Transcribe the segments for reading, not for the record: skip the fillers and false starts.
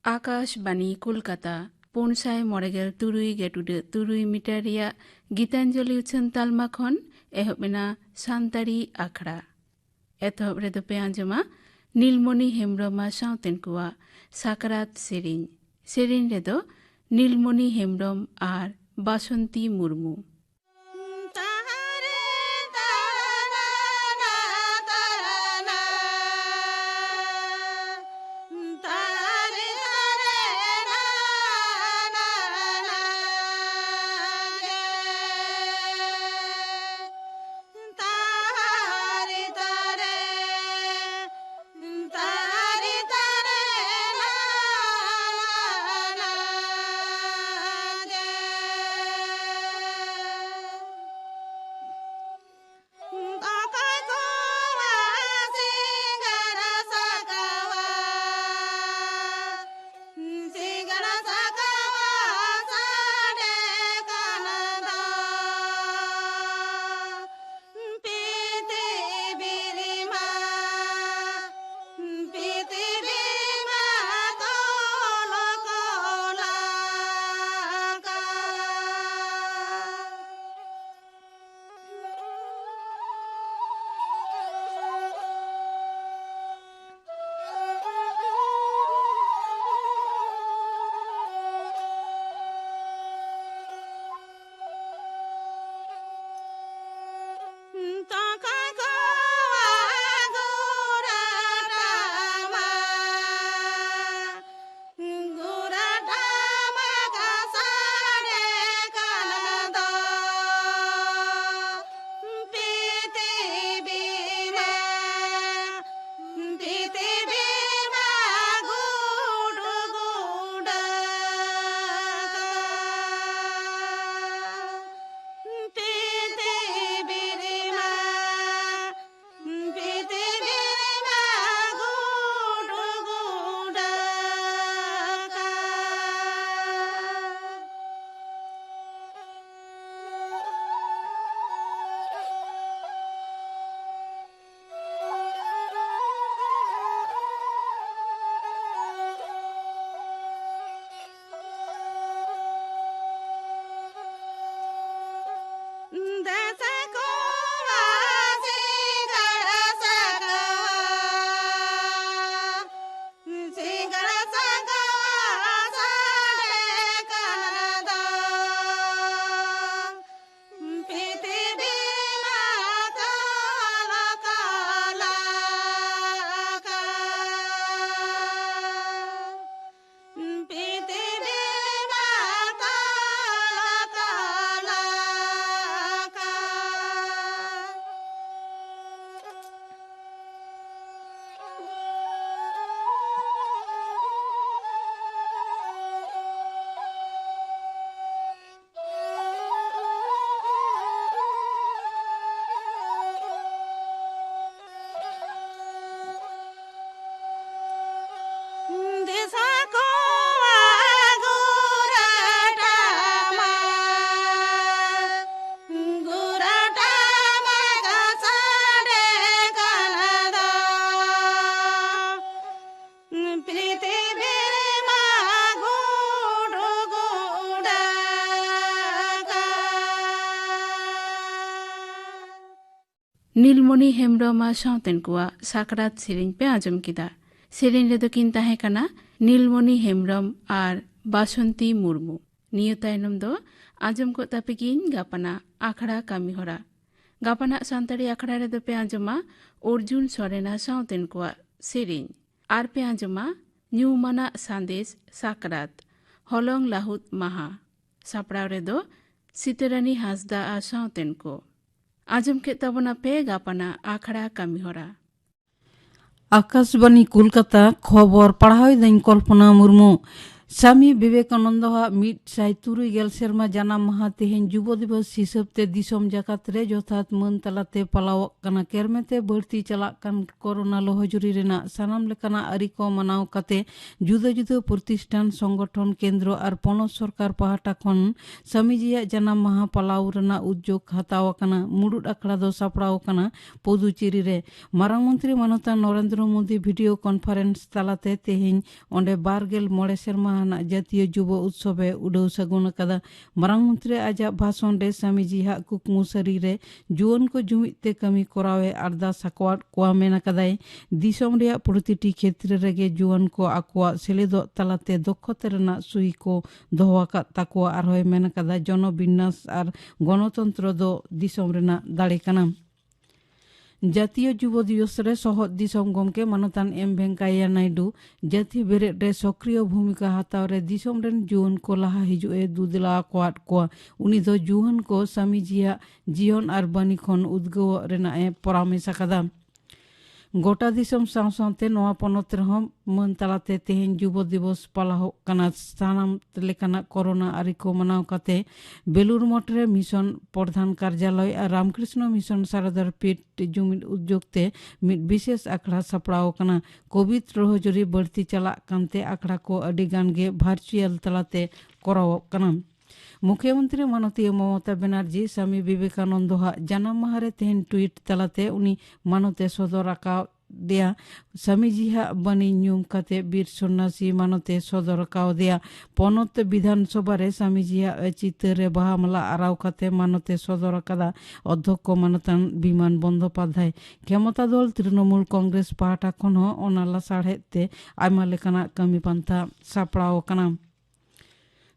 आकाशबाणी कोलकाता पुनसाय मरेगेल तुरुई गेटुडे तुरुई मिटारिया गीतांजलि उछन तालमा खन एहबेना सान्तारी आखड़ा एतहब रेदो पे आंजमा नीलमणि हेम्ब्रमा साउतेन कुआ साकरात सेरिन रेदो नीलमणि हेम्ब्रम आर बासंती मुर्मू। नीलमणि हेम्ब्रमा साउतेन कुआ साकरात सेरिन पे आजम किदा सेरिन रेदो किन ताहे काना नीलमणि हेम्ब्रम आर बासंती मुर्मू नियो तायनम दो आजम को तापिकिन गापना आखड़ा कामी होरा गापना सान्तारी आखड़ा रेदो पे आजमा अर्जुन सोरेना साउतेन कुआ सेरिन आर पे आजमा न्यूमाना संदेश साकरात हलंग लाहुत माहा सापड़ाव रेदो सितरानी हासदा आ साउतेन को आजम के तबना पे गापना आखड़ा कामी होरा। आकाशबाणी कोलकाता खबर पढ़ाई दाइन कल्पना मुर्मू स्वामी विवेकानंद मीट साय तुरुई गेल सेरमा जानाम माहा तेहेन युवा दिवस हिसाब ते दिसोम जाकात रे जथात मन तलाते पलाव कना केरमेते बढ़ती चलाक कान कोरोना लोहजुरी रेना सानाम लेकाना आरी को मनाव काते जुदा जुदा प्रतिष्ठान संगठन केंद्र और पनत सरकार पाहटा खन स्वामीजिया जानाम माहा पलाव रेना उद्योग हताव कना मुडुड आखड़ा दो सापड़ाव कना पुदुचेरी रे मारांग मंत्री मानता नरेंद्र मोदी वीडियो कॉन्फ्रेंस तलाते तेहेन ओंडे बारगेल मोड़े सेरमा जातीय युवा उत्सवे उड़ाव सगुन कदा मारांग मंत्री आजा भाषण रे स्वामीजी हा कुकमु सरी रे जुवन को जुमिते कमी कोरावे अरदास सकवाट कोआ मेना कदाय दिसोम रे प्रतिटी क्षेत्र रेगे जुवन को आकुआ सेलेदो तलाते दक्षता रेना सुई को दोहवाका ताकुआ आरहोय मेना कदा जन विन्यास और गणतंत्र दो दिसोम रेना दाड़े कना जातीय युवा दिवस रे सहद दिसोम गमके मानतान एम वेंकैया नायडू जातीय बेरेट रे सक्रिय भूमिका हाताव रे दिसोम रेन जुवन को लहा हिजुए दुदला कोआट को उनी दो जुवन को स्वामीजिया जीवन और बानी खन उद्गव रेना ए परामर्श कदा गोटा दिसोम साव सावते नवा पनत रह मन तलाते तेहेन युवा दिवस पालाव कना सानाम लेकाना कोरोना आरी को मनाव काते बेलूर मठ रे मिशन प्रधान कार्यालय और रामकृष्ण मिशन सारदार पीठ जुमिद उद्योगते मिद विशेष आखड़ा सपड़ाव कना कोविड रोहजुरी बढ़ती चला कांते आखड़ा को अडी गान गे वर्चुअल तलाते कोराव कना मुख्यमंत्री माननीय ममता बनर्जी स्वामी विवेकानंद जन्म माह तेहन ट्वीट तलाते उनी मानते सदर आका दिया स्वामीजी बनी न्यूम काते बीर सन्यासी मानते सदर काव दिया पनत विधानसभा रे स्वामीजी चितर रे बाहामला आराव काते मानते सदर कदा अध्यक्ष मानतान विमान बंदोपाध्याय क्षमता दल तृणमूल कांग्रेस पाहटा खन ओनाला साढ़ेते आयमा लेकाना कमी पंथा सापड़ाव कना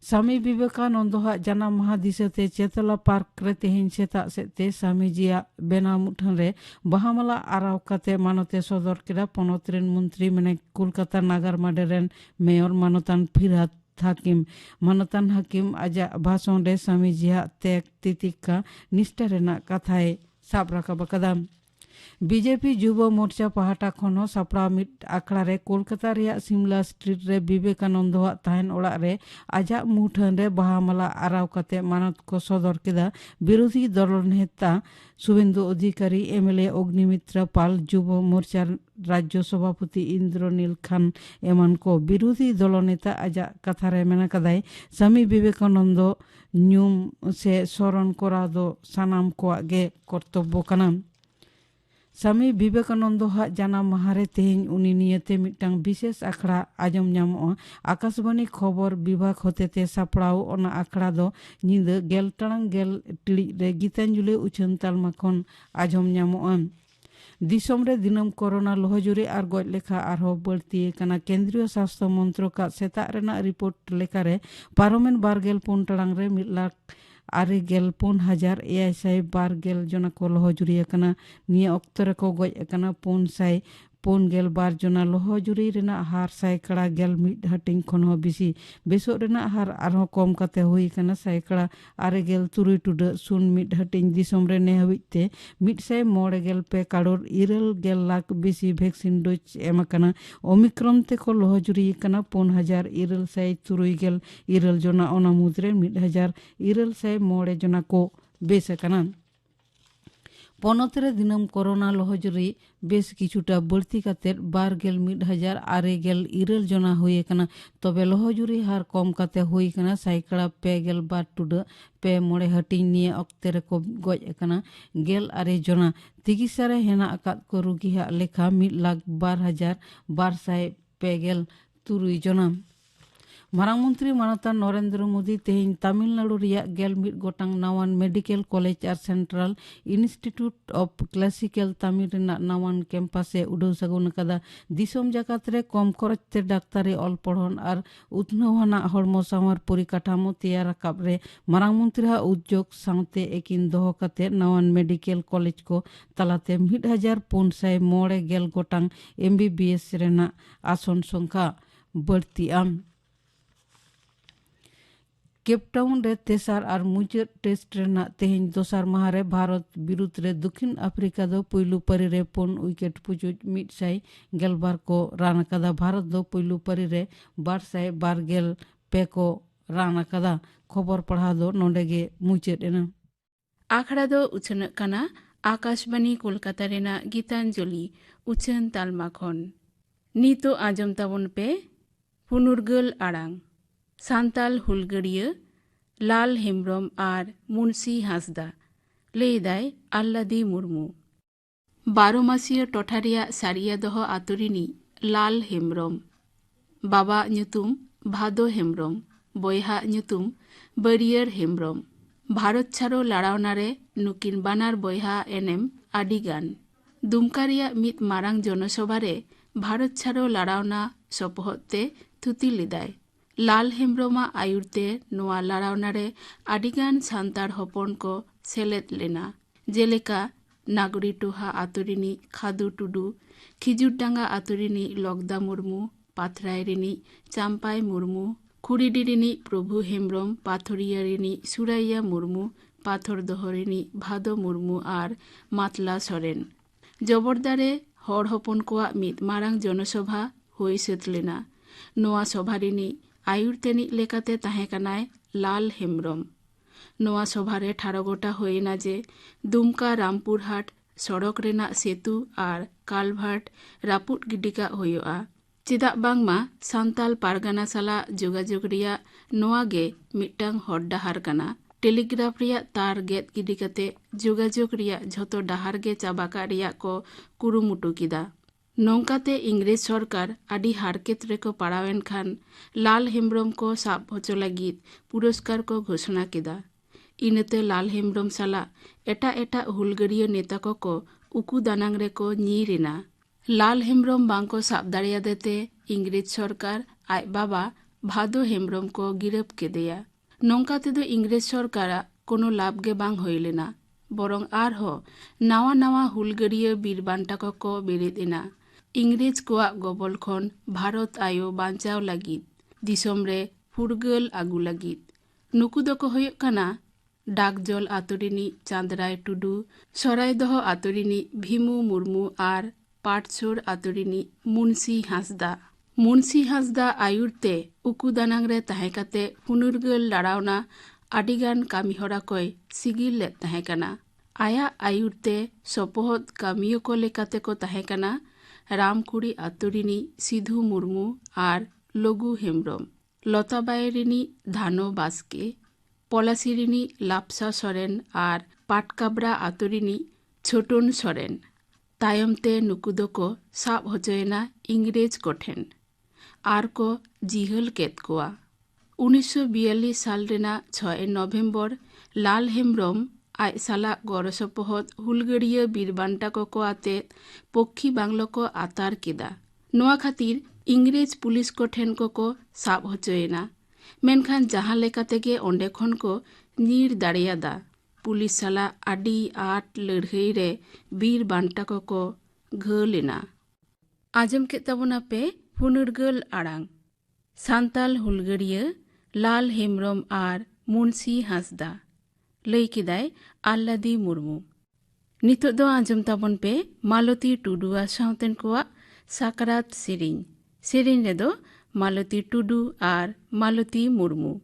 स्वामी विवेकानंद जाना माहा दिसते चेतला पार्क रे तेहेन सेता सेते स्वामीजिया बेना मुठन रे बाहामला आराव काते मानते सदर केरा पनत रेन मंत्री मने कोलकाता नागर माडेरेन मेयर मानतान फिरहात हाकिम मानतान हाकिम आजा भाषण रे स्वामीजिया तेक तितिका निष्ठा रेना कथाए साब राखा कदम बीजेपी युवा मोर्चा पाहटा खनो सापड़ा मिट आखड़ा रे कोलकाता रे सिमला स्ट्रीट रे विवेकानंद तहन ओड़ा रे आजा मुठन रे बाहामला आराव काते मानत को सदर केदा विरोधी दल नेता शुभेंदु अधिकारी एमएलए अग्निमित्र पाल युवा मोर्चा राज्य सभापति इंद्रनील खान एमान को विरोधी दल नेता आजा कथा रे मेना कदाय स्वामी विवेकानंद न्यूम से स्मरण करा दो सानाम को आगे कर्तव्य कना स्वामी विवेकानंद जानाम माहारे तेहेन उनी नियते मिटांग विशेष आखड़ा आजम नामो आकाशवाणी खबर विभाग होतेते सापड़ाव ओना आखड़ा दो निंद गेल टांग गेल टिड़ी रे गीतांजलि उछन तालमा खन आजम नामो दिसोम रे दिनम कोरोना लोहजुरी और गज लेखा आरो बढ़ती कना केंद्रीय स्वास्थ्य मंत्रक सेता रेना रिपोर्ट लेखारे पारोमेन बारगेल पुन टांग रे 1,04,812 जना को लोहजुरी कना निया अक्तो रे को गज कना 512 जना लोहजुरी रेना हार सैकड़ा गेल मिड हटिंग खन हो बिसी बेसो रेना हार आरो कम काते हुई कना सैकड़ा 6.3 मिड हटिंग दिसोम रे ने हबिते 109 करोड़ 9 लाख बिसी वैक्सीन डोज एम कना ओमिक्रॉन ते को लोहजुरी कना 5,903 जना ओना मुद्रे 1,909 जना को बेस कना पनतरे दिनम कोरोना लोहजुरी बेस किछुटा बढ़ती काते 12,1,609 जना हुई कना तबे लोहजुरी हार कम काते हुई कना सैकड़ा 2 पे मोड़े हटिंग निये अक्ते रे को गज कना 12 जना चिकित्सा रे हेना अकात को रोगी हा लेखा 1,12,253 जना मारांग मंत्री मानता नरेंद्र मोदी तेहेन तमिलनाडु रिया 11 गोटांग नावान मेडिकल कॉलेज और central institute of classical Tamil रेना नावान कैंपस से उड़ाव सगुन कदा दिसोम जाकात रे कम खरच ते डाक्तारी ऑल पढ़न और उतनवाना हड़मो सावर परिकाठामो तैयार राकाब रे मारांग मंत्री उद्योग सावते एकिन दोहो काते नावान मेडिकल कॉलेज को तलाते 1,409 गोटांग एमबीबीएस रेना आसन संख्या बढ़ती आम केपटाउन रे तेसार और मुचाद टेस्ट रेना तेहें दोसार माह रे भारत बिरुद्ध रे दक्षिण अफ्रीका दो पुइलु परी रे 4 विकेट पुचुज 100 को रान कदा। भारत दो पुइलु परी रे 212 पे को रान कदा। खबर पढ़ा दो नोंडेगे मुचाद एना। आखड़ा दो उछन कना आकाशवाणी कोलकाता रेना गीतांजलि उछन तालमा खन। नीतो आजम ताबन पे पुनुरगल आड़ांग सान्ताल हुलगड़िया लाल हेम्ब्रम और मुंशी हांसदा लेदाय आल्लादी मुर्मू। 12 मासिया टोठारिया सारिया दोहो आतुरिनी लाल हेम्ब्रम बाबा nyutum भादो हेम्ब्रम बोयहा nyutum बरियर हेम्ब्रम। भारत छाड़ो लड़ावनारे नुकिन बानार बोयहा एनेम आडिगान। दुमका रिया मित मारांग जनसभारे भारत छाड़ो लड़ावना सपोहते थुती लिदाय। लाल हेम्ब्रमा आयुरते नोआ लड़ावनारे आडिगान सान्तार हपन को सेलेद लेना जेलेका नागरी टोहा आतुरिनी खादू टुडू, खिजुरडांगा आतुरिनी लगदा मुर्मू, पाथरायरिनी चाम्पाई मुर्मू, खुड़ीडिरिनी प्रभु हेम्ब्रम, पाथरियारिनी सुराइया मुर्मू, पाथर दहरिनी भादो मुर्मू और मातला सोरेन। जबरदारे हर हपन कोआ मित मारांग जनसभा हुई सेत लेना। नोआ सभारिनी आयुरतेनी लेकाते ताहेकानाय लाल हेम्ब्रम। नोआ सभारे ठाड़गोटा होइना जे दुमका रामपुरहाट सड़क रेना सेतु और कालभार्ट रापुट गिडिका होयोआ। चेदा बांगमा सान्ताल पारगाना साला जोगाजोग रिया नोआ गे मिट्टांग हर डाहार काना। टेलीग्राफ रिया तार गेद गिडिकाते जोगाजोग रिया झोतो डाहार गे चाबाका रिया को कुरुमुटु किदा। नौकाते इंग्रेज सरकार आदि हारकेत रेको पड़ावेन खान लाल हेम्ब्रम को साब होचो लागिद पुरस्कार को घोषणा किदा। इनते लाल हेम्ब्रम साला एटा एटा हुलगड़िया नेता को उकू दानांग रेको नीरिना। लाल हेम्ब्रम बांग को साब दाड़ियादेते इंग्रेज सरकार आय बाबा भादो हेम्ब्रम को गिरफ केदेया। नौकाते दो इंग्रेज सरकारा कोनो लाभ गे बांग होइलेना बरং आरहो नावा नावा हुलगड़िया बीरबांटा को बेरेद एना। इंग्रेज कोआ गबल खन भारत आयो बांचाव लागिद दिसोम रे फुरगल आगु लागिद। नुकु दको होयो काना डाकजल आतुरिनी चांदराय टुडू, सरायदह आतुरिनी भीमू मुर्मू और पाटसोर आतुरिनी मुंशी हांसदा। मुंशी हांसदा आयुरते उकू दानांग रे ताहेकाते पुनुरगल लड़ावना आडिगान कामिहरा कोय सिगिल ले ताहेकाना। आया आयुरते सपोहद कामियो को लेकाते को ताहेकाना रामकुड़ी आतुरिनी सिधु मुर्मू और लगू हेम्ब्रम, लताबायरिनी धानो बास्के, पलासिरिनी लापसा सोरेन और पाटकाबरा आतुरिनी छोटन सोरेन। तायमते नुकुदो को साब होचोयना इंग्रेज कोठेन आर को जिहल केत कोआ। 1942 साल रेना 6 नवेम्बर लाल हेम्ब्रम आय साला गड़सपोहद हुलगड़िया बीरबांटा को आते पक्षी बांग्लो को आतार केदा। नोआ खातिर इंग्रेज पुलिस को ठेन को साब होचोयना मेनखान जहां लेकाते गे ओंडे खन को नीर दाड़ियादा। पुलिस साला आडी आट लड़हई रे बीरबांटा को घलेना। आजम के तबना पे पुनुरगल आड़ांग सान्ताल हुलगड़िया लाल हेम्ब्रम और मुंशी हांसदा लई किदाय आल्लादी मुर्मू। नितो दो आजम ताबन पे मालती टुडुआ साउतेन कोआ साकरात सेरिंग। सेरिंग रे दो मालती टुडू और मालती मुर्मू।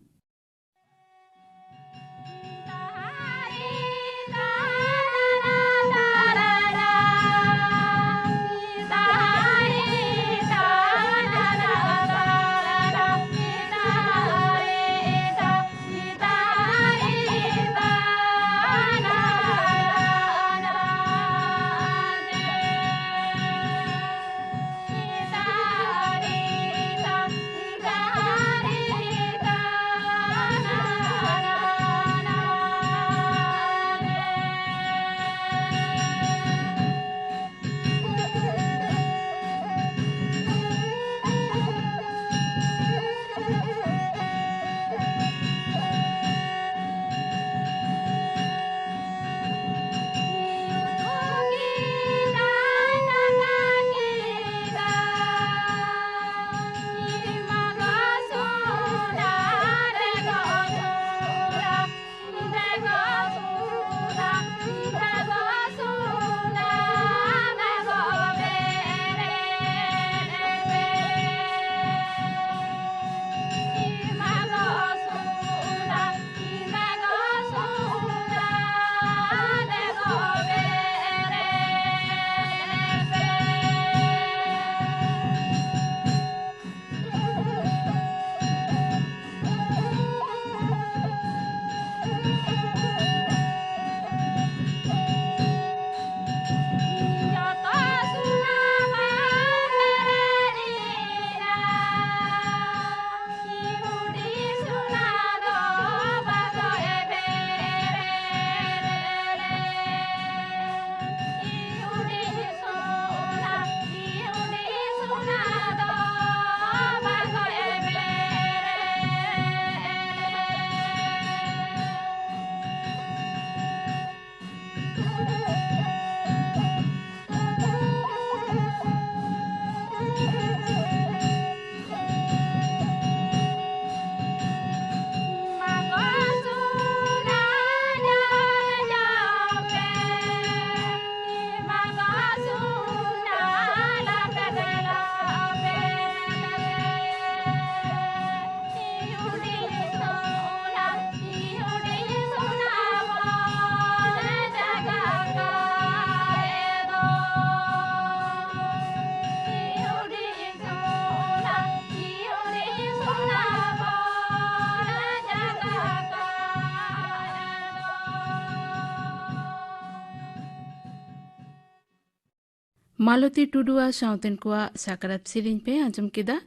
मालती टुडुआ साउतेन कुआ साकरात सेरेन पे आंजम किदा।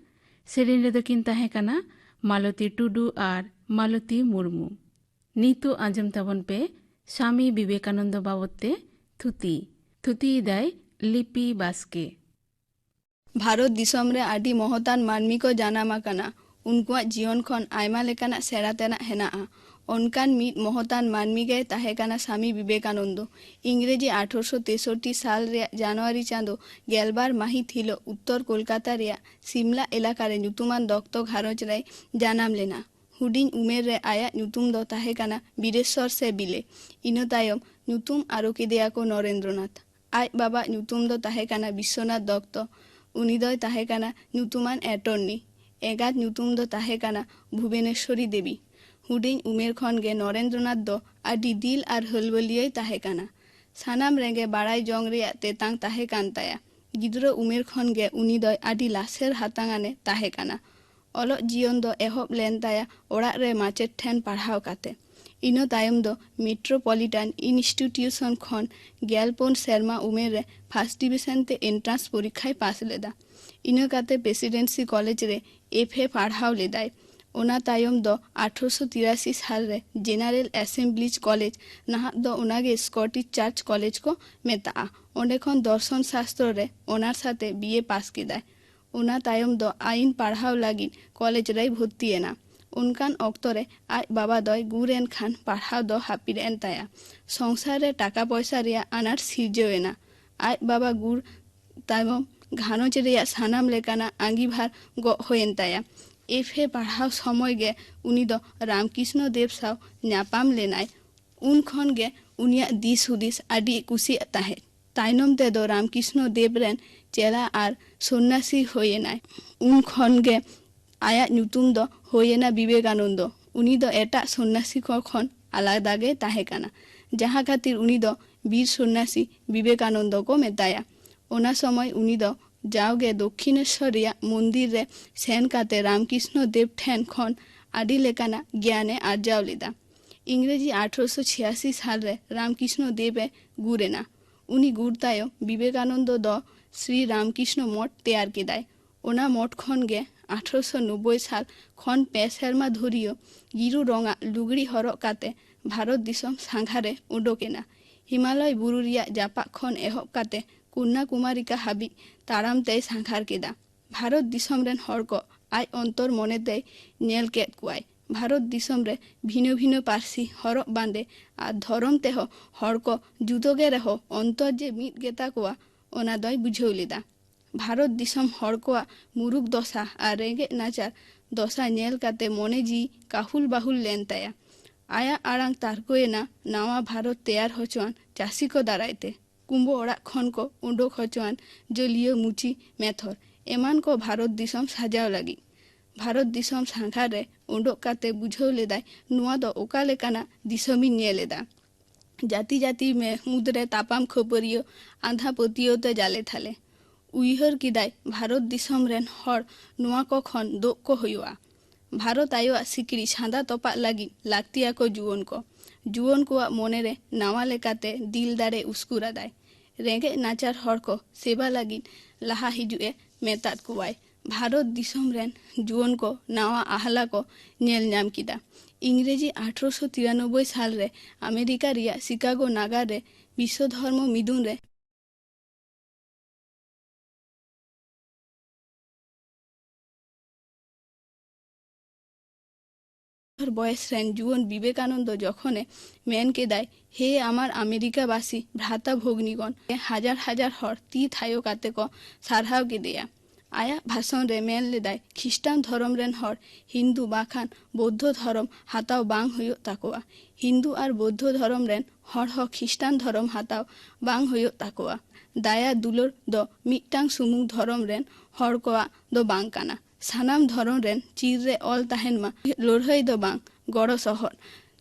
सेरेन रे दो किन ताहे कना मालती टुडू और मालती मुर्मू। नीतू आंजम तबन पे स्वामी विवेकानंद बाबते थुती थुती दाय लिपि बास्के। भारत दिसम रे आदि महतान मानमी को जानामा कना उनकुआ जीवन खन आयमा लेकाना सेरा तेना हेनाआ। उनकान मीत महतान मानमी गए ताहे कना स्वामी विवेकानंद। इंग्रेजी 1863 साल रे जनवरी चांदो गेलबार माहित हिलो उत्तर कोलकाता रे सिमला एलाका रे ᱧᱩᱛᱩᱢᱟᱱ दक्तो घारोज रे जानाम लेना। हुडिंग उमेर रे आया ᱧᱩᱛᱩᱢ दो ताहे कना बीरेश्वर से बिले। इनो तायम ᱧᱩᱛᱩᱢ आरो किदेया को नरेंद्रनाथ। आज बाबा ᱧᱩᱛᱩᱢ दो ताहे कना विश्वनाथ दत्त। उनी दो ताहे कना ᱧᱩᱛᱩᱢᱟᱱ एटर्नी। एगात ᱧᱩᱛᱩᱢ दो ताहे कना भुवनेश्वरी देवी। हुडिंग उमेर खन गे नरेंद्रनाथ दो आदि दिल और हलवलिय ताहे कना। सानाम रेंगे बाड़ाई जोंग रे तेतांग ताहे कान ताया। गिद्रो उमेर खन गे उनी दो आदि लासेर हातांगाने ताहे कना। ओलो जीवन दो एहब लेन ताया ओड़ा रे माचेट ठेन पढ़ाव काते। इनो तायम दो मेट्रोपॉलिटन इंस्टीट्यूशन खन गेलपोन सेरमा उमेर रे फर्स्ट डिविजन ते एंट्रांस परीक्षा पास लेदा। इनो काते प्रेसिडेंसी कॉलेज रे एफए पढ़ाव लेदाय। ओना तायम दो 1883 साल रे जेनरल असेंबलीज कॉलेज नहा दो ओनागे स्कॉटिश चर्च कॉलेज को मेता। ओंडे खन दर्शन शास्त्र रे ओनार साथे बीए पास किदाय। ओना तायम दो आईन पढ़ाव लागिन कॉलेज रे भर्ती एना। उनकान ऑक्तो रे आज बाबा दो गुरेन खान पढ़ाव दो हापिर एन ताया। संसार रे टाका पैसा रे अनार सिरजेव एना। आज बाबा गुर तायम घानोच रे सानाम लेकाना आंगीभार गो होएन ताया। एफए पढ़ाव समय गे उनी दो रामकृष्ण देव साव ᱧᱟᱯᱟᱢ लेनाय। उन खन गे उनिया दिस हुदिस आदि कुसी ताहे। तायनम ते दो रामकृष्ण देव रेन चेला आर सन्यासी होएनाय। उन खन गे आया ᱧᱩᱛᱩᱢ दो होएना विवेकानंद। उनी दो एटा सन्यासी को खन आलादा गे ताहे काना। जहाँ खातिर उनी दो वीर सन्यासी विवेकानंद को मेताया। ओना समय उनी दो जाओगे दक्षिणेश्वर मंदिर रे सेन काते रामकृष्ण देव ठेन खन आदि लेकाना ज्ञाने आर्जाव लेदा। इंग्रेजी 1886 साल रे रामकृष्ण देव गुरेना। उनी गुर तायम विवेकानंद दो श्री रामकृष्ण मठ तैयार केदाय। ओना मठ खन गे 1890 साल खन पे सेरमा धरियो गिरु रंगा लुगड़ी हरक काते भारत दिसम सांघारे उडोकेना। हिमालय बुरु रिया जापा खन एहब काते कन्याकुमारिका हाबी ताराम ते सांघार केदा। भारत दिसम रेन हर को आज अंतर मने ते नेल केद कुआय। भारत दिसम रे भिन्न भिन्न पार्सी हरक बांदे आ धरम तेहो हर को जुदोगे रहो अंतर जे मिट गेता कुआ ओना दय बुझाव लेदा। भारत दिसम हर कोआ मुरुक दशा और रेंगे नाचार दशा नेल काते मने जी काहुल बाहुल लेन ताया। आया आड़ांग तारकोएना नावा भारत तैयार होचुआन चासी को दारायते। कुंभो ओड़ा खन को उडोक होचुआन जलियो मुची मेथर एमान को भारत दिसम साजाव लगी। भारत दिसम सांघार रे उडोक काते बुझाव लेदाय नुआ दो ओका लेकाना दिसमी नेलेदा। जाति जाति में मुद्रे तापाम खबरियो आंधा पतियो ते जाले थाले। उइहर किदाय भारत दिसम रेन हर नुआ को खन दो को हुआ। भारत आयो सिकड़ी छांदा तोपा लगी लाक्तिया को जुवन को मोने रे नावा लेकाते दिल दारे उस्कुरादाय। रेंगे नाचार हर को सेवा लगी लहा हिजुए मेतात कुआय। भारत दिसम रेन जुवन को नावा आहला को नेल नाम किदा। इंग्रेजी 1893 साल रे अमेरिका रिया शिकागो नागार रे विश्व धर्म मिदुन रे बयस रेन जुवन विवेकानंद जखने मेन केदाय हे आमार अमेरिकाबासी भ्राता भग्निगण हजार हजार हर ती थायो काते को सारहाव केदेया। आया भाषण रे मेन लेदाय ख्रिस्टान धर्म रेन हर हिंदू बाखान बौद्ध धर्म हाताव बांग हुयो ताकोआ। हिंदू और बौद्ध धर्म रेन हर हो ख्रिस्टान धर्म हाताव बांग हुयो ताकोआ। दाया दुलर दो मिटांग सुमुंग धर्म रेन हर कोआ दो बांग काना। सानाम धर्म रेन चीर रे ऑल ताहेन मा लड़हई दो बांग गड़ो सहर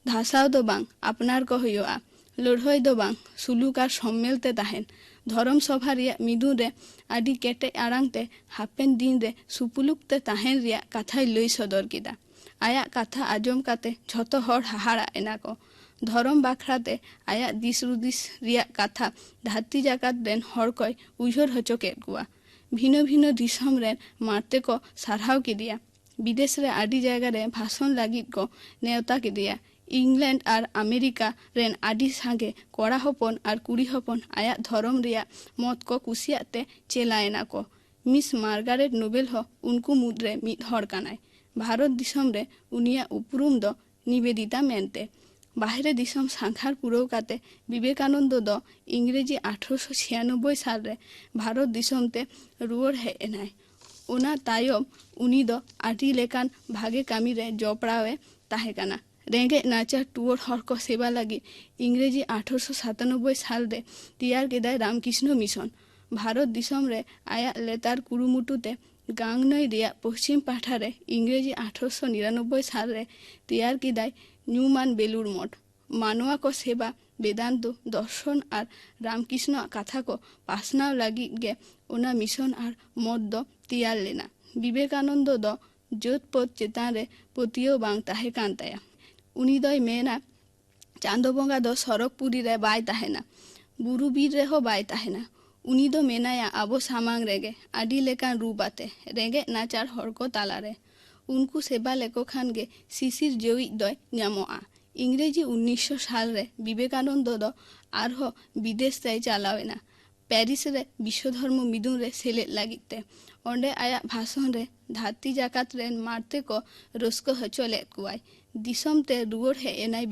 धासाव दो बांग अपनार को हुयोआ। लड़हई दो बांग सुलुकार सम्मेलते ताहेन। धर्म सभा रिया मिदुन रे आदि केटे आड़ांगते हापेन दिन रे सुपुलुकते ताहेन रिया कथाय लई सदर किदा। आया कथा आजम काते झतो हर हाहाड़ा एना को। धरम बाखराते आया दिस रुदिस रिया कथा धरती जाकात रेन हर कोय उइहर हचो केद कुआ भिनो भिनो दिसम रेन मारते को सारहाव किदिया विदेश रे आडी जायगा रे भाषण लागिद को नेवता किदिया इंग्लैंड और अमेरिका रेन आडी सांगे कोड़ा हपन और कुड़ी हपन आया धरम रिया मत को कुसियाते चेलायना को मिस मार्गारेट नोबेल हो उनको मुद्रे मिद हर कानाय भारत दिसम रे उनिया उपरुम दो निवेदिता मेनते बाहरे दिसम सांखार पुरव काते विवेकानंद दो इंग्रेजी 1896 साल रे भारत दिसम ते रुवर हेनाय ओना तायम उनी दो आटी लेकान भागे कामी रे जोपड़ावे ताहे काना रेंगे नाचार टूर हर को सेवा लगी इंग्रेजी 1897 साल रे तैयार केदाय रामकृष्ण मिशन भारत दिसम रे आया लेतार कुरुमुटुते गांग नई रिया पश्चिम पाठा रे इंग्रेजी 1899 साल रे तैयार केदाय न्यूमान बेलुर मठ मानवा को सेवा वेदांत दर्शन और रामकृष्ण कथा को पासनाव लगी गे ओना मिशन और मत दो तैयार लेना विवेकानंद दो जोतपत चेतान रे पतियो बांग ताहे कान ताया उनी दोय मेना चांदो बंगा दो सरक पुरी रे बाय ताहेना बुरु बीर रे हो बाय ताहेना उनी दो मेनाया आबो सामांग रेगे आडी लेकान रूबाते रेगे नाचार हर को ताला रे उनको सेवा लेको खान गे शिशिर जेवी दोय ᱧᱟᱢᱚᱜᱼᱟ इंग्रेजी 1900 साल रे विवेकानंद दो आरहो विदेश ते चालावेना पेरिस रे विश्व धर्म मिदुन रे सेले लागिते ओंडे आया भाषण रे धरती जाकात रे मारते को रस्को हचोले कुआय दिसम ते रुवर हे एनाय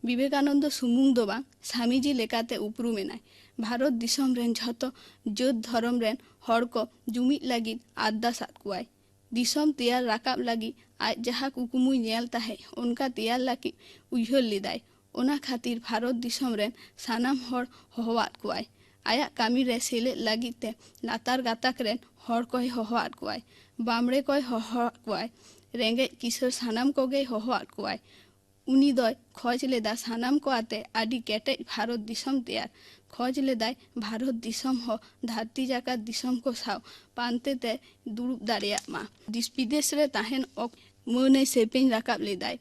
विवेकानंद सुमुंग दो बांग स्वामीजी लेकाते उपरुमेनाय भारत दिसम रेन झतो जोत धर्म रेन हर को जुमिद लागिद आदासात कुआय दिसम तैयार राकाब लगी आज जहाँ कुकुमुई नेल ताहे उनका तैयार लगी उइहर लिदाय ओना खातिर भारत दिसम रेन सानाम हर होहवात कुआय आया कामी रे सेले लगी ते लातार गाताक रेन हर कोय होहवात कुआय बामड़े कोय होहवात कुआय रेंगे किशोर सानाम कोगे होहवात कुआय उनी दोय खोज लेदा सानाम को आते आदि केटे भारत दिसम तैयार खोज लेदाय भारत दिसम हो धरती जाकात दिसम को साव पानते ते दुरुब दाड़िया मा दिस विदेश रे ताहेन ओक मोने सेपेन राकाब लेदाय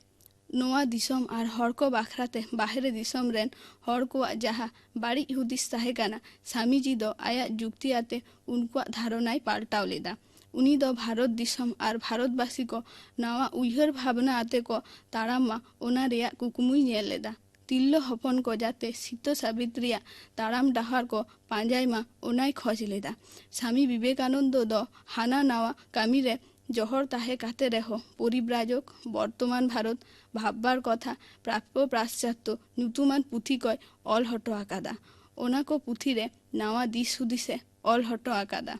नोआ दिसम आर हर को बाखराते बाहरे दिसम रेन हर को जहा बाड़ी हुदिस ताहे काना स्वामीजी दो आया जुक्ति आते उनको धारणाय पाल्टाव लेदा उनी दो भारत दिसम आर भारतवासी को नवा उइहर भावना आते को तारामा ओना रेया कुकुमुई नेल लेदा तिल्लो हपन को जाते सीतो सावित्रिया ताराम डाहार को पांजाय मा ओनाय खोज लेदा स्वामी विवेकानंद दो हाना नावा कामी रे जहर ताहे काते रेहो परिब्राजक बर्तमान भारत भाबबार कथा प्राप्य पाश्चात्य ᱧᱩᱛᱩᱢᱟᱱ पुथी कय ऑल हटो आकादा ओना को पुथी रे नावा दिस हुदिसे ऑल हटो आकादा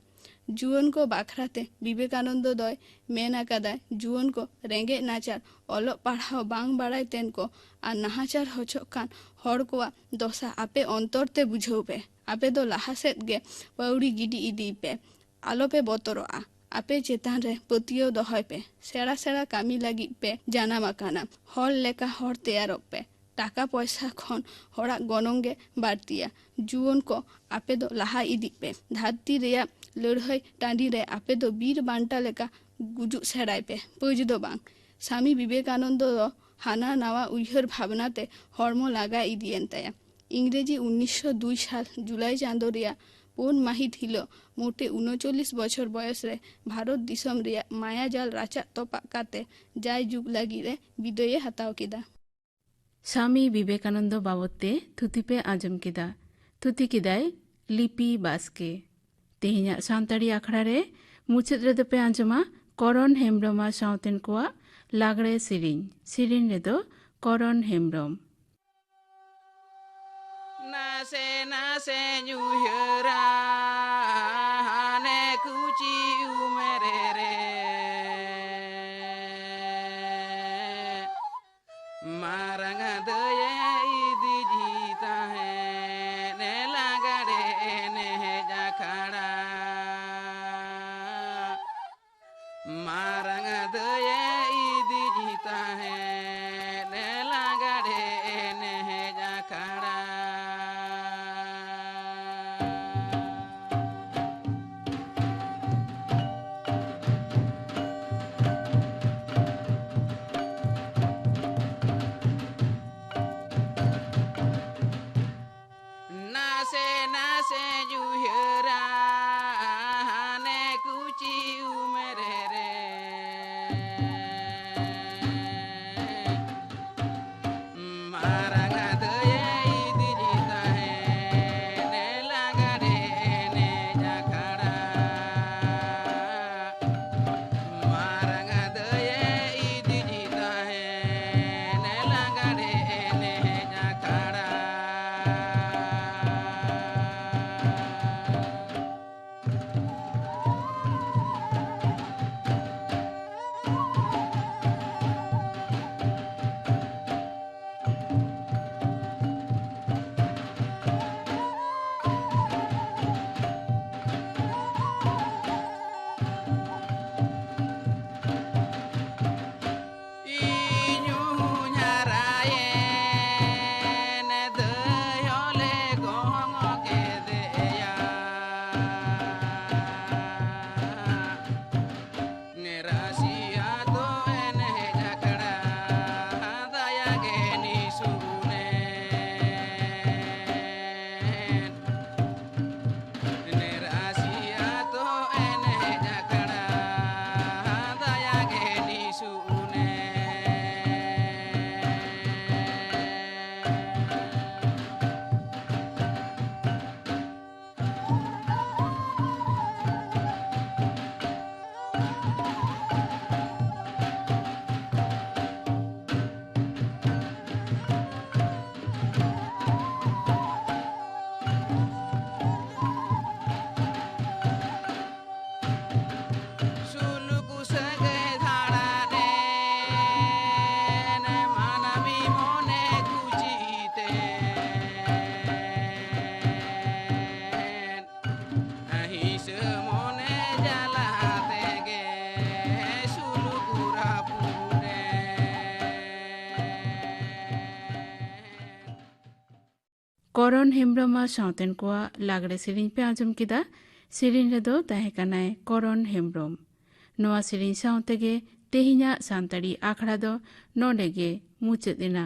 जुवन को बाखराते विवेकानंद दोय मेन आकादा जुवन को रेंगे नाचार ओलो पढ़ाओ बांग बाड़ाय तेन को आ नाहाचार होचो कान हर कोआ दशा आपे अंतरते बुझाव पे आपे दो लाहा सेद गे पौड़ी गिडी इदी पे आलो पे बतरोआ आपे चेतान रे पतियो दोहय पे सेड़ा सेड़ा कामी लगी पे जाना माकाना हर लेका हर तैयार पे टाका पैसा खन हड़ा गनंगे बाड़तिया जुवन को आपे दो लाहा इदी पे धरती रेया लड़हई टांडी रे आपे दो बीर बांटा लेका गुजु सेड़ाय पे पौज दो बांग स्वामी विवेकानंद दो हाना नावा उइहर भावनाते हरमो लागा इदियन ताया इंग्रेजी 1902 साल जुलाई चांदो रिया पोन माहित हिलो मोटे 39 बछर बयस रे भारत दिसम रिया मायाजाल राचा तोपा काते जाय जुग लगी रे विदये हताव केदा स्वामी विवेकानंद बाबते थुति पे आजम केदा थुति केदाय लिपि बास्के तेहिया सानताड़ी आखड़ा रे मुचाद रेदो पे आंजमा करण हेम्ब्रम सावतेन कोआ लागड़े सेरिन रेदो करण हेम्ब्रम नासे नासे न्यूहरा हाने कुची उमेरे रे मारंगा दये इदी जीता है ने लागड़े ने जाखड़ा मारंगा दये इदी जीता है ने लागड़े ने जाखड़ा करण हेम्ब्रम सावतेन को लागड़े सेरिन पे आजम किदा सेरिन रेदो ताहे कनाय करण हेम्ब्रम नोआ सेरिन सावतेगे तेहिना सांताड़ी आखड़ा दो नोडेगे मुचेद एना।